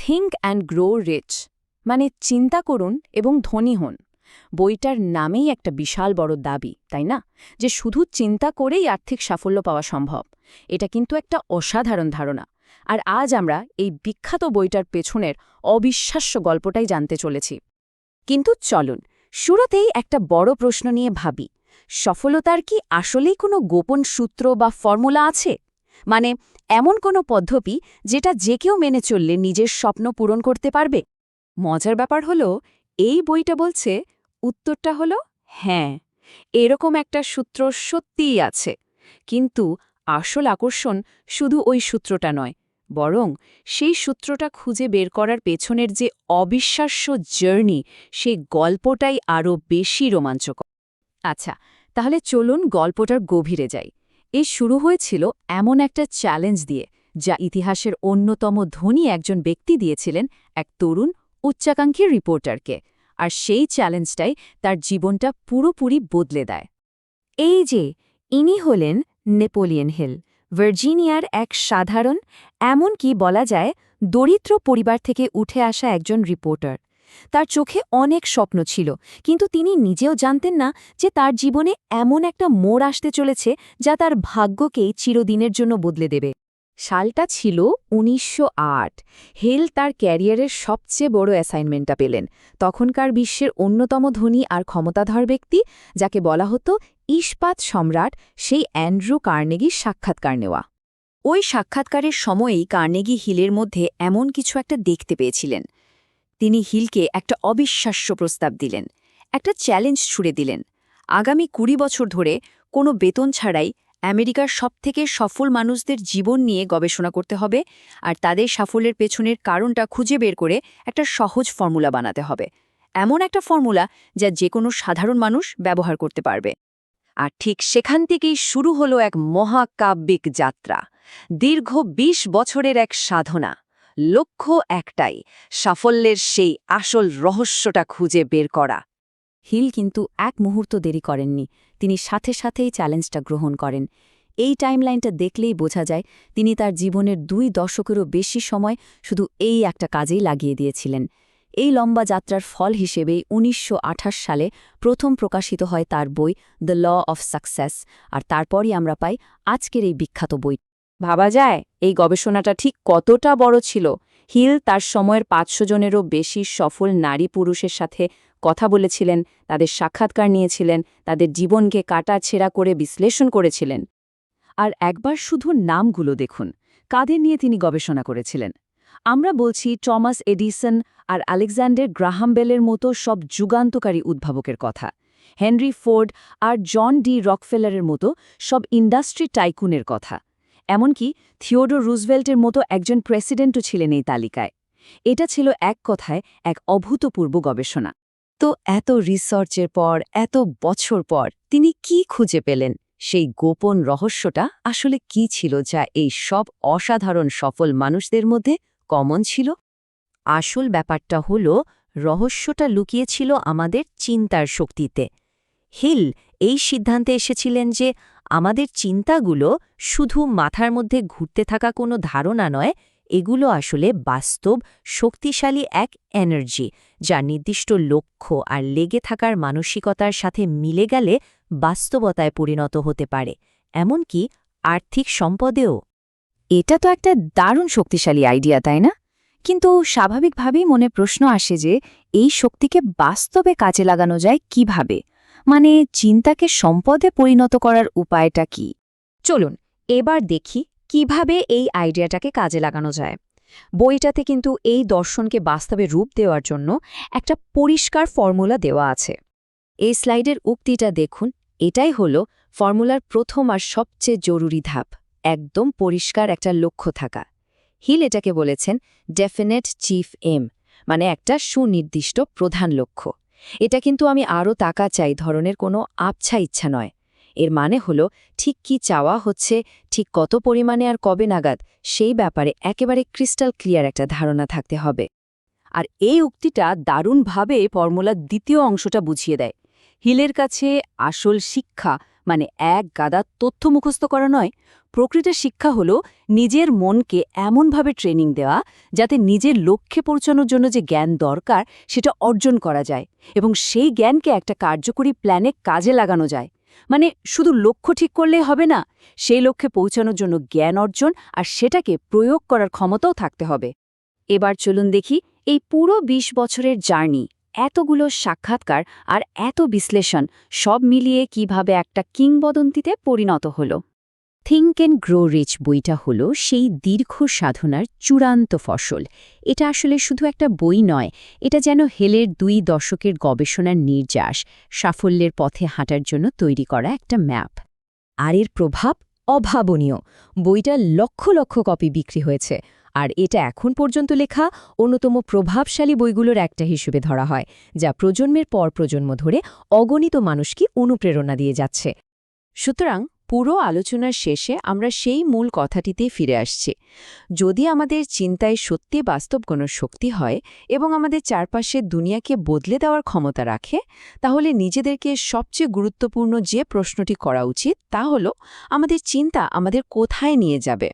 Think and grow rich, মানে চিন্তা করুন এবং ধনী হন। বইটার নামেই একটা বিশাল বড় দাবি, তাই না, যে শুধু চিন্তা করেই আর্থিক সাফল্য পাওয়া সম্ভব। এটা কিন্তু একটা অসাধারণ ধারণা। আর আজ আমরা এই বিখ্যাত বইটার পেছনের অবিশ্বাস্য গল্পটাই জানতে চলেছি। কিন্তু চলুন শুরুতেই একটা বড় প্রশ্ন নিয়ে ভাবি, সফলতার কি আসলেই কোনো গোপন সূত্র বা ফর্মুলা আছে? মানে এমন কোনো পদ্ধতি যেটা যে কেউ মেনে চললে নিজের স্বপ্ন পূরণ করতে পারবে? মজার ব্যাপার হলো, এই বইটা বলছে উত্তরটা হলো হ্যাঁ, এরকম একটা সূত্র সত্যিই আছে। কিন্তু আসল আকর্ষণ শুধু ওই সূত্রটা নয়, বরং সেই সূত্রটা খুঁজে বের করার পেছনের যে অবিশ্বাস্য জার্নি, সেই গল্পটাই আরও বেশি রোমাঞ্চকর। আচ্ছা, তাহলে চলুন গল্পটার গভীরে যাই। এই শুরু হয়েছিল এমন একটা চ্যালেঞ্জ দিয়ে, যা ইতিহাসের অন্যতম ধনী একজন ব্যক্তি দিয়েছিলেন এক তরুণ উচ্চাকাঙ্ক্ষী রিপোর্টারকে। আর সেই চ্যালেঞ্জটাই তার জীবনটা পুরোপুরি বদলে দেয়। এই যে ইনি হলেন নেপোলিয়ন হিল, ভার্জিনিয়ার এক সাধারণ, এমনকি বলা যায় দরিদ্র পরিবার থেকে উঠে আসা একজন রিপোর্টার। তার চোখে অনেক স্বপ্ন ছিল, কিন্তু তিনি নিজেও জানতেন না যে তার জীবনে এমন একটা মোড় আসতে চলেছে যা তার ভাগ্যকেই চিরদিনের জন্য বদলে দেবে। সালটা ছিল ১৯০৮। হিল তার ক্যারিয়ারের সবচেয়ে বড় অ্যাসাইনমেন্টটা পেলেন। তখনকার বিশ্বের অন্যতম ধনী আর ক্ষমতাধর ব্যক্তি, যাকে বলা হতো ইস্পাত সম্রাট, সেই অ্যান্ড্রু কার্নেগির সাক্ষাৎকার নেওয়া। ওই সাক্ষাৎকারের সময়েই কার্নেগি হিলের মধ্যে এমন কিছু একটা দেখতে পেয়েছিলেন। তিনি হিলকে একটা অবিশ্বাস্য প্রস্তাব দিলেন, একটা চ্যালেঞ্জ ছুড়ে দিলেন। আগামী ২০ বছর ধরে কোনো বেতন ছাড়াই আমেরিকার সবথেকে সফল মানুষদের জীবন নিয়ে গবেষণা করতে হবে, আর তাদের সাফল্যের পেছনের কারণটা খুঁজে বের করে একটা সহজ ফর্মুলা বানাতে হবে। এমন একটা ফর্মুলা যা যে কোনো সাধারণ মানুষ ব্যবহার করতে পারবে। আর ঠিক সেখান থেকেই শুরু হলো এক মহাকাব্যিক যাত্রা, দীর্ঘ ২০ বছরের এক সাধনা। লক্ষ্য একটাই, সাফল্যের সেই আসল রহস্যটা খুঁজে বের করা। হিল কিন্তু এক মুহূর্ত দেরি করেননি। তিনি সাথে সাথেই চ্যালেঞ্জটা গ্রহণ করেন। এই টাইমলাইনটা দেখলেই বোঝা যায় তিনি তার জীবনের ২ দশকেরও বেশি সময় শুধু এই একটা কাজেই লাগিয়ে দিয়েছিলেন। এই লম্বা যাত্রার ফল হিসেবেই ১৯২৮ সালে প্রথম প্রকাশিত হয় তার বই দ্য ল অফ সাকসেস, আর তারপরই আমরা পাই আজকের এই বিখ্যাত বই। ভাবা যায় এই গবেষণাটা ঠিক কতটা বড় ছিল। হিল তার সময়ের ৫০০ জনেরও বেশি সফল নারী পুরুষের সাথে কথা বলেছিলেন, তাদের সাক্ষাৎকার নিয়েছিলেন, তাদের জীবনকে কাটাছেঁড়া করে বিশ্লেষণ করেছিলেন। আর একবার শুধু নামগুলো দেখুন, কাদের নিয়ে তিনি গবেষণা করেছিলেন। আমরা বলছি টমাস এডিসন আর আলেকজান্ডার গ্রাহাম বেলের মতো সব যুগান্তকারী উদ্ভাবকের কথা, হেনরি ফোর্ড আর জন ডি রকফেলারের মতো সব ইন্ডাস্ট্রি টাইকুনের কথা, এমনকি থিওডোর রুজভেল্টের মতো একজন প্রেসিডেন্টও ছিলেন এই তালিকায়। এটা ছিল এক কথায় এক অভূতপূর্ব গবেষণা। তো এত রিসার্চের পর, এত বছর পর তিনি কি খুঁজে পেলেন? সেই গোপন রহস্যটা আসলে কি ছিল যা এই সব অসাধারণ সফল মানুষদের মধ্যে কমন ছিল? আসল ব্যাপারটা হলো, রহস্যটা লুকিয়েছিল আমাদের চিন্তার শক্তিতে। হিল এই সিদ্ধান্তে এসেছিলেন যে আমাদের চিন্তাগুলো শুধু মাথার মধ্যে ঘুরতে থাকা কোনো ধারণা নয়, এগুলো আসলে বাস্তব শক্তিশালী এক এনার্জি, যা নির্দিষ্ট লক্ষ্য আর লেগে থাকার মানসিকতার সাথে মিলে গেলে বাস্তবতায় পরিণত হতে পারে, এমনকি আর্থিক সম্পদেও। এটা তো একটা দারুণ শক্তিশালী আইডিয়া, তাই না? কিন্তু স্বাভাবিকভাবেই মনে প্রশ্ন আসে যে এই শক্তিকে বাস্তবে কাজে লাগানো যায় কিভাবে? মানে চিন্তাকে সম্পদে পরিণত করার উপায়টা কি? চলুন এবার দেখি কিভাবে এই আইডিয়াটাকে কাজে লাগানো যায়। বইটাতে কিন্তু এই দর্শনকে বাস্তবে রূপ দেওয়ার জন্য একটা পরিষ্কার ফর্মুলা দেওয়া আছে। এই স্লাইডের উক্তিটা দেখুন, এটাই হলো ফর্মুলার প্রথম আর সবচেয়ে জরুরি ধাপ, একদম পরিষ্কার একটা লক্ষ্য থাকা। হিল এটাকে বলেছেন ডেফিনেট চিফ এম, মানে একটা সুনির্দিষ্ট প্রধান লক্ষ্য। এটা কিন্তু আমি আরও টাকা চাই ধরনের কোনো আবছা ইচ্ছা নয়। এর মানে হলো ঠিক কি চাওয়া হচ্ছে, ঠিক কত পরিমাণে আর কবে নাগাদ, সেই ব্যাপারে একেবারে ক্রিস্টাল ক্লিয়ার একটা ধারণা থাকতে হবে। আর এই উক্তিটা দারুণভাবে ফর্মুলার দ্বিতীয় অংশটা বুঝিয়ে দেয়। হিলের কাছে আসল শিক্ষা মানে এক গাদা তথ্য মুখস্থ করা নয়, প্রকৃত শিক্ষা হলো নিজের মনকে এমনভাবে ট্রেনিং দেওয়া যাতে নিজের লক্ষ্যে পৌঁছানোর জন্য যে জ্ঞান দরকার সেটা অর্জন করা যায় এবং সেই জ্ঞানকে একটা কার্যকরী প্ল্যানে কাজে লাগানো যায়। মানে শুধু লক্ষ্য ঠিক করলেই হবে না, সেই লক্ষ্যে পৌঁছানোর জন্য জ্ঞান অর্জন আর সেটাকে প্রয়োগ করার ক্ষমতাও থাকতে হবে। এবার চলুন দেখি এই পুরো ২০ বছরের জার্নি, এতগুলো সাক্ষাৎকার আর এত বিশ্লেষণ সব মিলিয়ে কিভাবে একটা কিংবদন্তিতে পরিণত হলো। থিঙ্ক অ্যান্ড গ্রো রিচ বইটা হলো সেই দীর্ঘ সাধনার চূড়ান্ত ফসল। এটা আসলে শুধু একটা বই নয়, এটা যেন হেলের ২ দশকের গবেষণার নির্যাস, সাফল্যের পথে হাঁটার জন্য তৈরি করা একটা ম্যাপ। আর এর প্রভাব অভাবনীয়। বইটা লক্ষ লক্ষ কপি বিক্রি হয়েছে, আর এটা এখন পর্যন্ত লেখা অন্যতম প্রভাবশালী বইগুলোর একটা হিসেবে ধরা হয়, যা প্রজন্মের পর প্রজন্ম ধরে অগণিত মানুষকে অনুপ্রেরণা দিয়ে যাচ্ছে। সুতরাং পুরো আলোচনার শেষে আমরা সেই মূল কথাটিতেই ফিরে আসছি। যদি আমাদের চিন্তায় সত্যি বাস্তব কোনো শক্তি হয় এবং আমাদের চারপাশের দুনিয়াকে বদলে দেওয়ার ক্ষমতা রাখে, তাহলে নিজেদেরকে সবচেয়ে গুরুত্বপূর্ণ যে প্রশ্নটি করা উচিত তা হল, আমাদের চিন্তা আমাদের কোথায় নিয়ে যাবে।